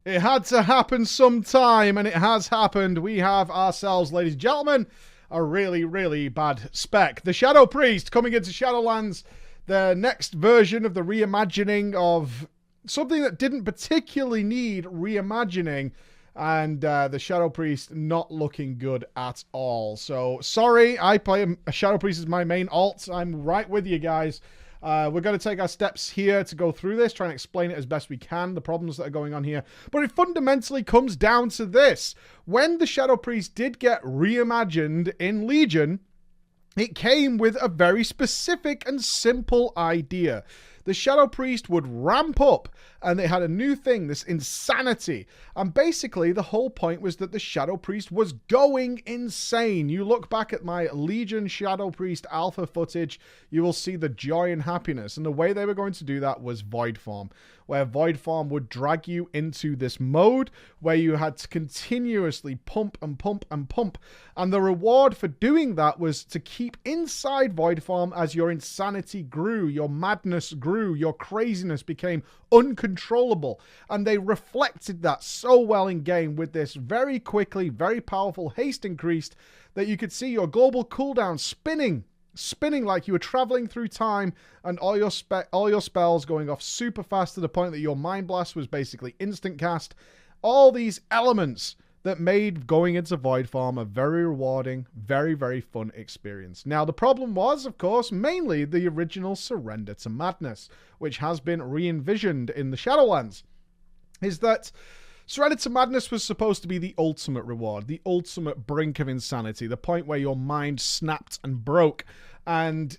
It had to happen sometime, and it has happened. We have ourselves, ladies and gentlemen, a really, really bad spec. The Shadow Priest coming into Shadowlands, the next version of the reimagining of something that didn't particularly need reimagining, and the Shadow Priest not looking good at all. So, sorry, I play a Shadow Priest as my main alt. I'm right with you guys. We're going to take our steps here to go through this, try and explain it as best we can, the problems that are going on here. But it fundamentally comes down to this. When the Shadow Priest did get reimagined in Legion, it came with a very specific and simple idea. The Shadow Priest would ramp up, and they had a new thing, this insanity. And basically, the whole point was that the Shadow Priest was going insane. You look back at my Legion Shadow Priest alpha footage, you will see the joy and happiness. And the way they were going to do that was Void Form, where Void Form would drag you into this mode where you had to continuously pump and pump and pump. And the reward for doing that was to keep inside Void Form as your insanity grew, your madness grew, your craziness became uncontrollable. And they reflected that so well in game with this very quickly, very powerful haste increased that you could see your global cooldown spinning like you were traveling through time, and all your spells going off super fast to the point that your Mind Blast was basically instant cast. All these elements that made going into Void Form a very rewarding, very, very fun experience. Now, the problem was, of course, mainly the original Surrender to Madness, which has been re-envisioned in the Shadowlands, is that Surrender to Madness was supposed to be the ultimate reward, the ultimate brink of insanity, the point where your mind snapped and broke, and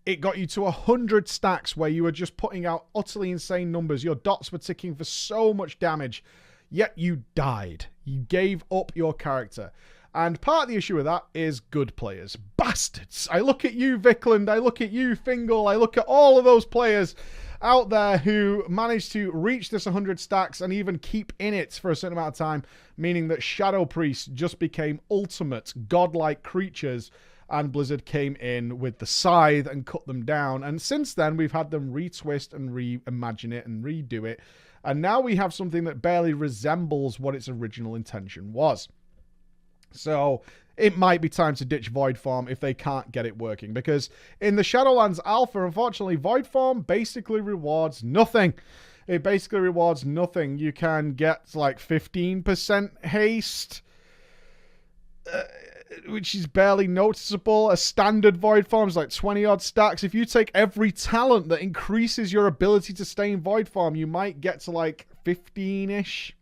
it got you to 100 stacks where you were just putting out utterly insane numbers. Your dots were ticking for so much damage, yet you died. You gave up your character. And part of the issue with that is good players. Bastards! I look at you, Vikland, I look at you, Fingal, I look at all of those players out there who managed to reach this 100 stacks and even keep in it for a certain amount of time, meaning that Shadow Priests just became ultimate godlike creatures, and Blizzard came in with the scythe and cut them down. And since then, we've had them retwist and reimagine it and redo it. And now we have something that barely resembles what its original intention was. So it might be time to ditch Void Form if they can't get it working. Because in the Shadowlands Alpha, unfortunately, Void Form basically rewards nothing. It basically rewards nothing. You can get like 15% haste, which is barely noticeable. A standard Void Form is like 20-odd stacks. If you take every talent that increases your ability to stay in Void Form, you might get to like 15-ish.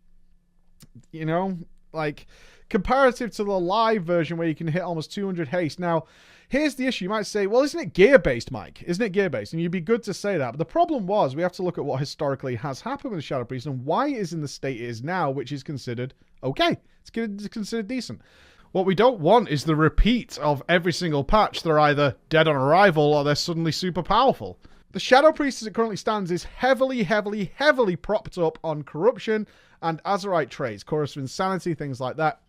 You know? Like, comparative to the live version where you can hit almost 200 haste. Now, here's the issue. You might say, well, isn't it gear-based, Mike? Isn't it gear-based? And you'd be good to say that. But the problem was, we have to look at what historically has happened with the Shadow Priest and why it is in the state it is now, which is considered okay. It's considered decent. What we don't want is the repeat of every single patch. They're either dead on arrival or they're suddenly super powerful. The Shadow Priest, as it currently stands, is heavily, heavily, heavily propped up on corruption and Azerite traits, Chorus of Insanity, things like that.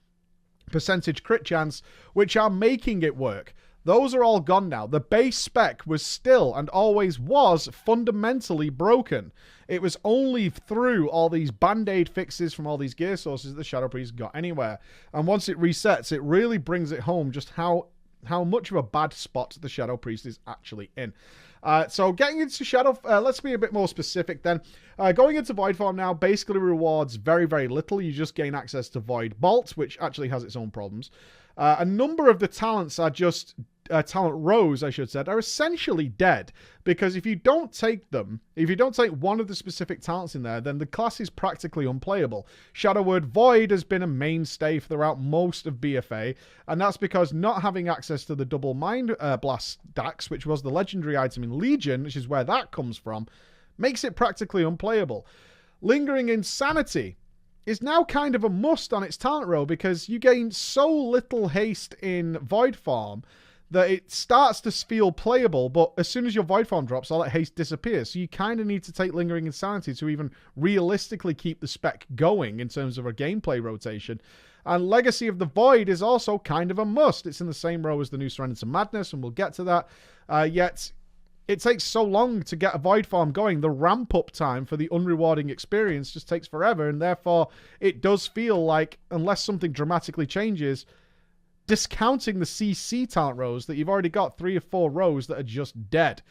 Percentage crit chance, which are making it work. Those are all gone now. The base spec was still and always was fundamentally broken. It was only through all these band-aid fixes from all these gear sources that the Shadow Priest got anywhere. And once it resets, it really brings it home just how much of a bad spot the Shadow Priest is actually in. So getting into Shadow, let's be a bit more specific then. Going into Void Form now basically rewards very, very little. You just gain access to Void Bolt, which actually has its own problems. A number of the talents are just, talent rows, I should say, are essentially dead. Because if you don't take them, if you don't take one of the specific talents in there, then the class is practically unplayable. Shadow Word Void has been a mainstay throughout most of BFA, and that's because not having access to the double Mind Blast stacks, which was the legendary item in Legion, which is where that comes from, makes it practically unplayable. Lingering Insanity is now kind of a must on its talent row because you gain so little haste in Void Form that it starts to feel playable, but as soon as your Void Form drops, all that haste disappears. So you kind of need to take Lingering Insanity to even realistically keep the spec going in terms of a gameplay rotation. And Legacy of the Void is also kind of a must. It's in the same row as the new Surrender to Madness, and we'll get to that. Yet it takes so long to get a Void Farm going. The ramp-up time for the unrewarding experience just takes forever, and therefore it does feel like, unless something dramatically changes, discounting the CC talent rows, that you've already got 3 or 4 rows that are just dead.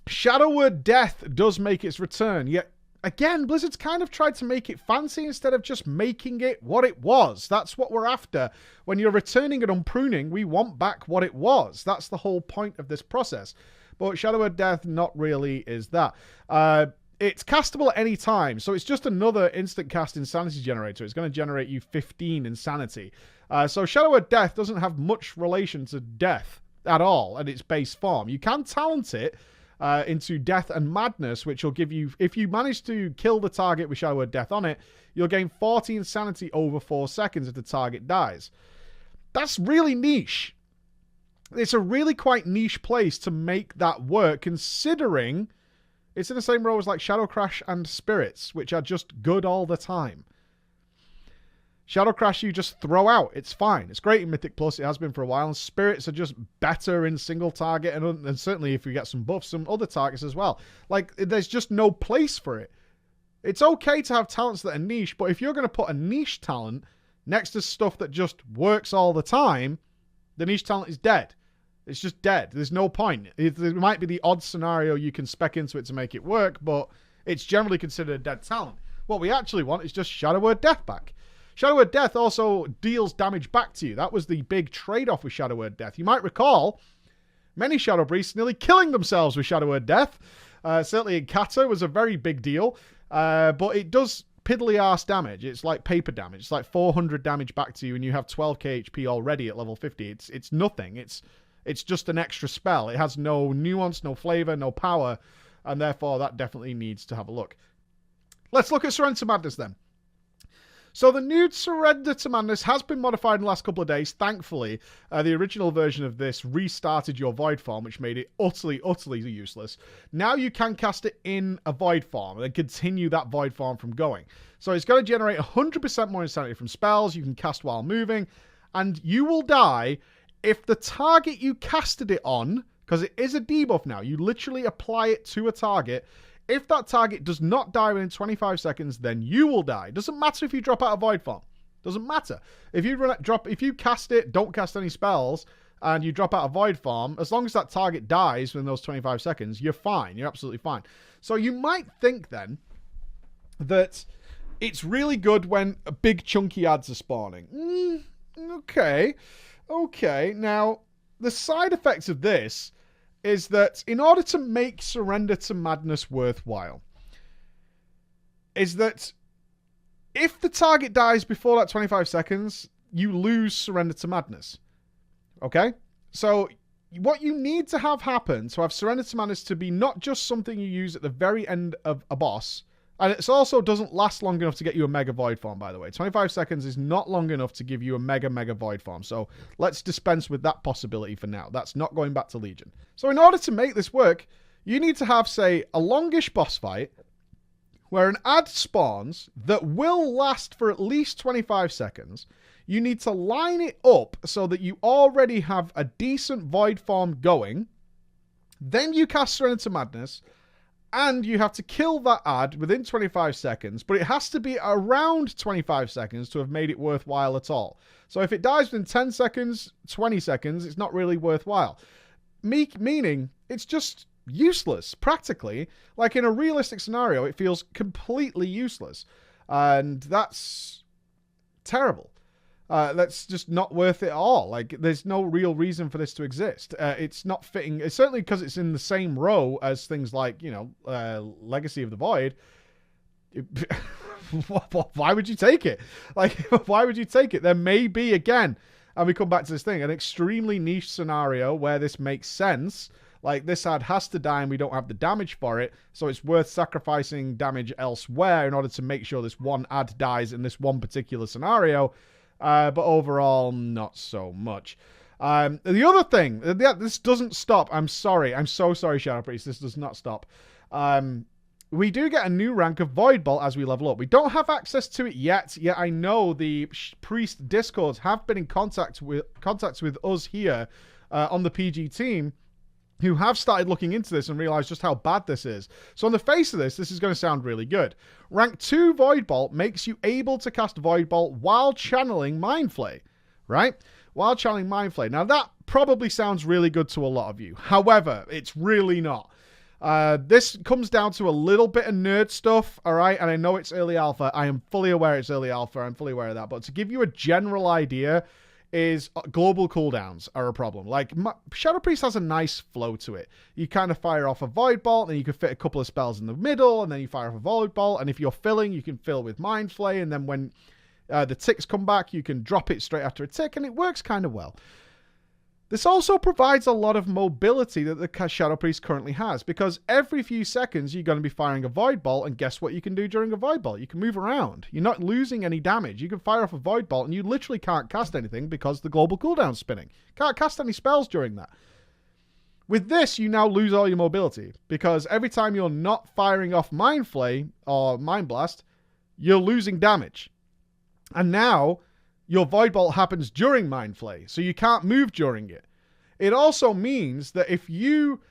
Shadow Word Death does make its return, yet again, Blizzard's kind of tried to make it fancy instead of just making it what it was. That's what we're after. When you're returning and unpruning, we want back what it was. That's the whole point of this process. But Shadow Word Death not really is that. It's castable at any time, so it's just another instant cast insanity generator. It's going to generate you 15 insanity. So Shadow Word Death doesn't have much relation to death at all at its base form. You can talent it into Death and Madness, which will give you, if you manage to kill the target with Shadow Word Death on it, you'll gain 40 insanity over 4 seconds if the target dies. That's really niche. It's a really quite niche place to make that work, considering it's in the same row as like Shadow Crash and Spirits, which are just good all the time. Shadow Crash you just throw out. It's fine. It's great in Mythic Plus. It has been for a while. And Spirits are just better in single target. And certainly if you get some buffs, some other targets as well. Like, there's just no place for it. It's okay to have talents that are niche, but if you're going to put a niche talent next to stuff that just works all the time, the niche talent is dead. It's just dead. There's no point. There might be the odd scenario you can spec into it to make it work, but it's generally considered a dead talent. What we actually want is just Shadow Word Death back. Shadow Word Death also deals damage back to you. That was the big trade-off with Shadow Word Death. You might recall many Shadow Priests nearly killing themselves with Shadow Word Death. Certainly in Kata was a very big deal. But it does piddly-arse damage. It's like paper damage. It's like 400 damage back to you, and you have 12k HP already at level 50. It's nothing. It's just an extra spell. It has no nuance, no flavor, no power, and therefore that definitely needs to have a look. Let's look at Surrender to Madness then. So the new Surrender to Madness has been modified in the last couple of days, thankfully. The original version of this restarted your Void Form, which made it utterly, utterly useless. Now you can cast it in a Void Form and continue that Void Form from going. So it's going to generate 100% more insanity from spells you can cast while moving, and you will die if the target you casted it on, because it is a debuff now, you literally apply it to a target. If that target does not die within 25 seconds, then you will die. Doesn't matter if you drop out of Void Form. Doesn't matter. If you cast it, don't cast any spells, and you drop out of Void Form, as long as that target dies within those 25 seconds, you're fine. You're absolutely fine. So you might think then that it's really good when big chunky ads are spawning. Okay. Now, the side effects of this is that in order to make Surrender to Madness worthwhile, is that if the target dies before that 25 seconds, you lose Surrender to Madness. Okay? So what you need to have happen to have Surrender to Madness to be not just something you use at the very end of a boss, and it also doesn't last long enough to get you a Mega Void Form, by the way. 25 seconds is not long enough to give you a Mega Void Form. So let's dispense with that possibility for now. That's not going back to Legion. So in order to make this work, you need to have, say, a longish boss fight where an ad spawns that will last for at least 25 seconds. You need to line it up so that you already have a decent Void Form going. Then you cast Surrender to Madness, and you have to kill that ad within 25 seconds, but it has to be around 25 seconds to have made it worthwhile at all. So if it dies within 10 seconds, 20 seconds, it's not really worthwhile. Meaning, it's just useless, practically. Like in a realistic scenario, it feels completely useless. And that's terrible. That's just not worth it at all. Like, there's no real reason for this to exist. It's not fitting. It's certainly because it's in the same row as things like, you know, Legacy of the Void. Why would you take it? Like, why would you take it? There may be, again, and we come back to this thing, an extremely niche scenario where this makes sense. Like, this ad has to die and we don't have the damage for it, so it's worth sacrificing damage elsewhere in order to make sure this one ad dies in this one particular scenario. But overall, not so much. The other thing, this doesn't stop. I'm sorry. I'm so sorry, Shadow Priest. This does not stop. We do get a new rank of Void Bolt as we level up. We don't have access to it yet. Yet I know the Priest Discords have been in contact with us here on the PG team who have started looking into this and realized just how bad this is. So on the face of this is going to sound really good. Rank 2 Void Bolt makes you able to cast Void Bolt while channeling Mind Flay, right? While channeling Mind Flay. Now that probably sounds really good to a lot of you. However, it's really not. This comes down to a little bit of nerd stuff, all right? And I know it's early alpha. I am fully aware it's early alpha. I'm fully aware of that. But to give you a general idea, is global cooldowns are a problem. Like, Shadow Priest has a nice flow to it. You kind of fire off a Void Bolt, and you can fit a couple of spells in the middle, and then you fire off a Void Bolt, and if you're filling, you can fill with Mind Flay, and then when the ticks come back, you can drop it straight after a tick, and it works kind of well. This also provides a lot of mobility that the Shadow Priest currently has, because every few seconds you're going to be firing a Void Bolt, and guess what you can do during a Void Bolt? You can move around. You're not losing any damage. You can fire off a Void Bolt, and you literally can't cast anything because the global cooldown's spinning. Can't cast any spells during that. With this, you now lose all your mobility, because every time you're not firing off Mind Flay or Mind Blast, you're losing damage. And now your Void Bolt happens during Mind Flay, so you can't move during it. It also means that if you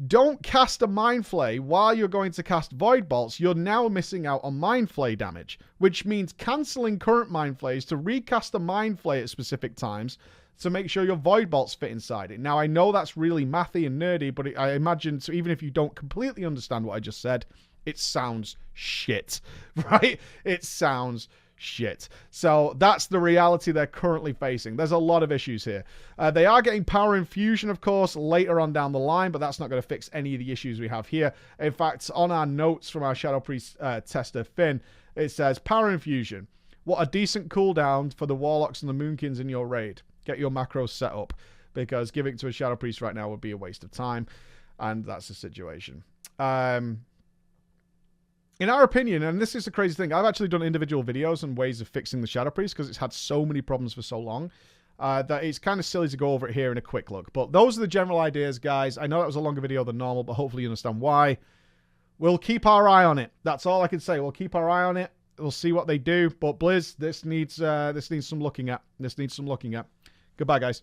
don't cast a Mind Flay while you're going to cast Void Bolts, you're now missing out on Mind Flay damage, which means cancelling current Mind Flays to recast a Mind Flay at specific times to make sure your Void Bolts fit inside it. Now, I know that's really mathy and nerdy, but I imagine, so even if you don't completely understand what I just said, it sounds shit, right? It sounds shit. So that's the reality they're currently facing. There's a lot of issues here. They are getting power infusion, of course, later on down the line, but that's not going to fix any of the issues we have here. In fact, on our notes from our Shadow Priest tester, Finn, it says, power infusion. What a decent cooldown for the Warlocks and the Moonkins in your raid. Get your macros set up, because giving it to a Shadow Priest right now would be a waste of time, and that's the situation. In our opinion, and this is the crazy thing, I've actually done individual videos on ways of fixing the Shadow Priest because it's had so many problems for so long that it's kind of silly to go over it here in a quick look. But those are the general ideas, guys. I know that was a longer video than normal, but hopefully you understand why. We'll keep our eye on it. That's all I can say. We'll keep our eye on it. We'll see what they do. But Blizz, this needs some looking at. This needs some looking at. Goodbye, guys.